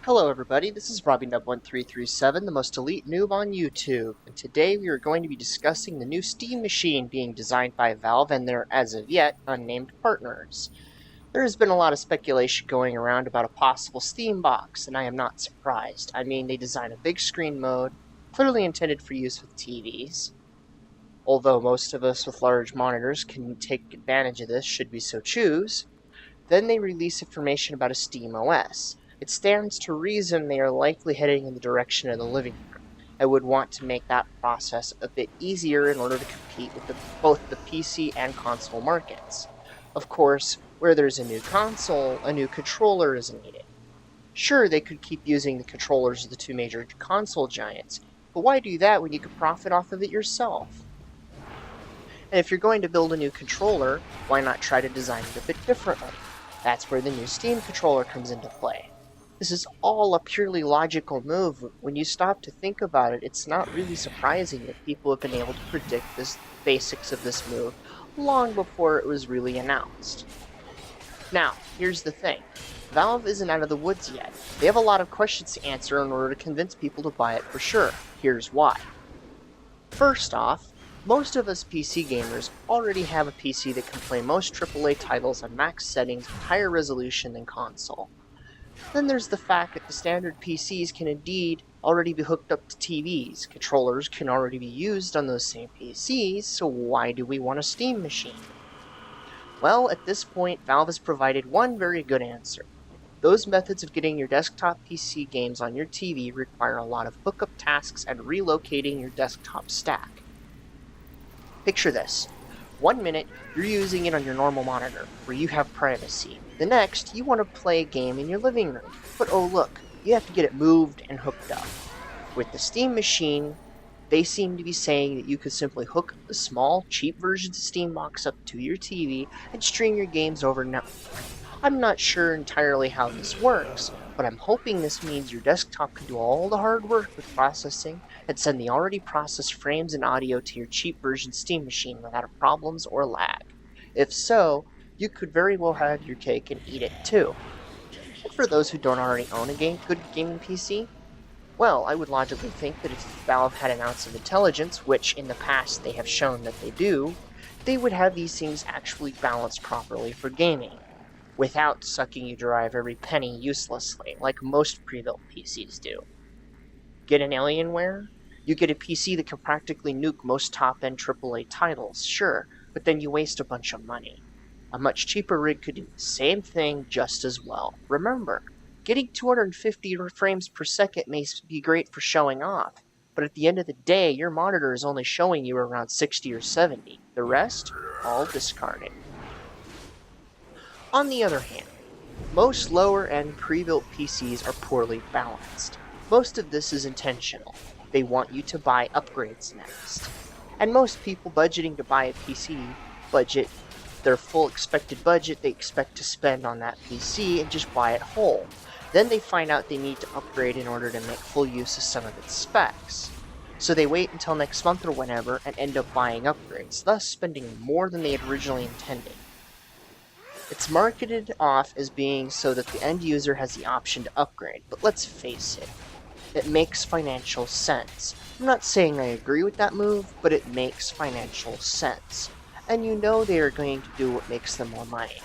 Hello everybody, this is RobbieNub1337, the most elite noob on YouTube, and today we are going to be discussing the new Steam machine being designed by Valve and their, as of yet, unnamed partners. There has been a lot of speculation going around about a possible Steam box, and I am not surprised. I mean, they designed a big screen mode, clearly intended for use with TVs. Although most of us with large monitors can take advantage of this should we so choose. Then they release information about a Steam OS. It stands to reason they are likely heading in the direction of the living room. I would want to make that process a bit easier in order to compete with both the PC and console markets. Of course, where there's a new console, a new controller is needed. Sure, they could keep using the controllers of the two major console giants, but why do that when you could profit off of it yourself? And if you're going to build a new controller, why not try to design it a bit differently? That's where the new Steam controller comes into play. This is all a purely logical move. When you stop to think about it, it's not really surprising that people have been able to predict the basics of this move long before it was really announced. Now, here's the thing. Valve isn't out of the woods yet. They have a lot of questions to answer in order to convince people to buy it for sure. Here's why. First off, most of us PC gamers already have a PC that can play most AAA titles on max settings with higher resolution than console. Then there's the fact that the standard PCs can indeed already be hooked up to TVs. Controllers can already be used on those same PCs, so why do we want a Steam machine? Well, at this point, Valve has provided one very good answer. Those methods of getting your desktop PC games on your TV require a lot of hookup tasks and relocating your desktop stack. Picture this. 1 minute, you're using it on your normal monitor, where you have privacy. The next, you want to play a game in your living room. But oh look, you have to get it moved and hooked up. With the Steam machine, they seem to be saying that you could simply hook the small, cheap versions of Steam Box up to your TV and stream your games over network. I'm not sure entirely how this works, but I'm hoping this means your desktop can do all the hard work with processing and send the already processed frames and audio to your cheap version Steam machine without problems or lag. If so, you could very well have your cake and eat it too. And for those who don't already own a good gaming PC, well, I would logically think that if Valve had an ounce of intelligence, which in the past they have shown that they do, they would have these things actually balanced properly for gaming, without sucking you dry of every penny uselessly, like most pre-built PCs do. Get an Alienware? You get a PC that can practically nuke most top-end AAA titles, sure, but then you waste a bunch of money. A much cheaper rig could do the same thing just as well. Remember, getting 250 frames per second may be great for showing off, but at the end of the day, your monitor is only showing you around 60 or 70. The rest, all discarded. On the other hand, most lower-end pre-built PCs are poorly balanced. Most of this is intentional. They want you to buy upgrades next. And most people budgeting to buy a PC budget their full expected budget they expect to spend on that PC and just buy it whole. Then they find out they need to upgrade in order to make full use of some of its specs. So they wait until next month or whenever and end up buying upgrades, thus spending more than they had originally intended. It's marketed off as being so that the end user has the option to upgrade, but let's face it, it makes financial sense. I'm not saying I agree with that move, but it makes financial sense. And you know they are going to do what makes them more money.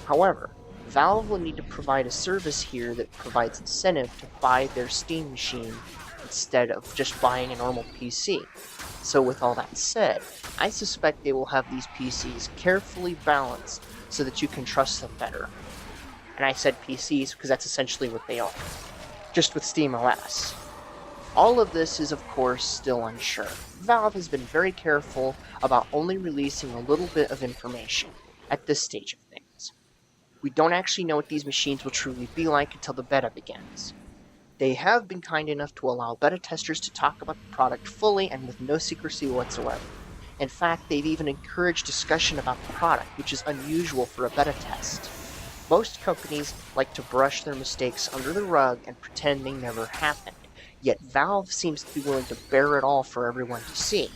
However, Valve will need to provide a service here that provides incentive to buy their Steam machine instead of just buying a normal PC. So with all that said, I suspect they will have these PCs carefully balanced so that you can trust them better. And I said PCs because that's essentially what they are, just with SteamOS. All of this is, of course, still unsure. Valve has been very careful about only releasing a little bit of information at this stage of things. We don't actually know what these machines will truly be like until the beta begins. They have been kind enough to allow beta testers to talk about the product fully and with no secrecy whatsoever. In fact, they've even encouraged discussion about the product, which is unusual for a beta test. Most companies like to brush their mistakes under the rug and pretend they never happened. Yet Valve seems to be willing to bear it all for everyone to see.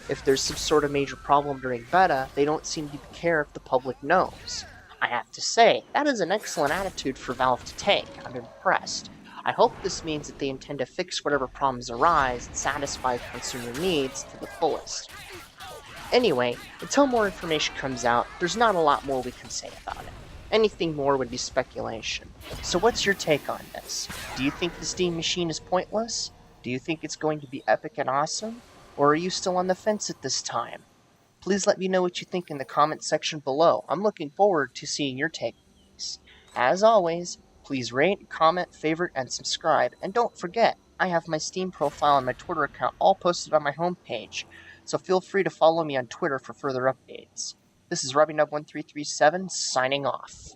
If there's some sort of major problem during beta, they don't seem to care if the public knows. I have to say, that is an excellent attitude for Valve to take. I'm impressed. I hope this means that they intend to fix whatever problems arise and satisfy consumer needs to the fullest. Anyway, until more information comes out, there's not a lot more we can say about it. Anything more would be speculation. So what's your take on this? Do you think the Steam Machine is pointless? Do you think it's going to be epic and awesome? Or are you still on the fence at this time? Please let me know what you think in the comment section below. I'm looking forward to seeing your takes. As always, please rate, comment, favorite, and subscribe. And don't forget, I have my Steam profile and my Twitter account all posted on my homepage, so feel free to follow me on Twitter for further updates. This is RobbieNub1337 signing off.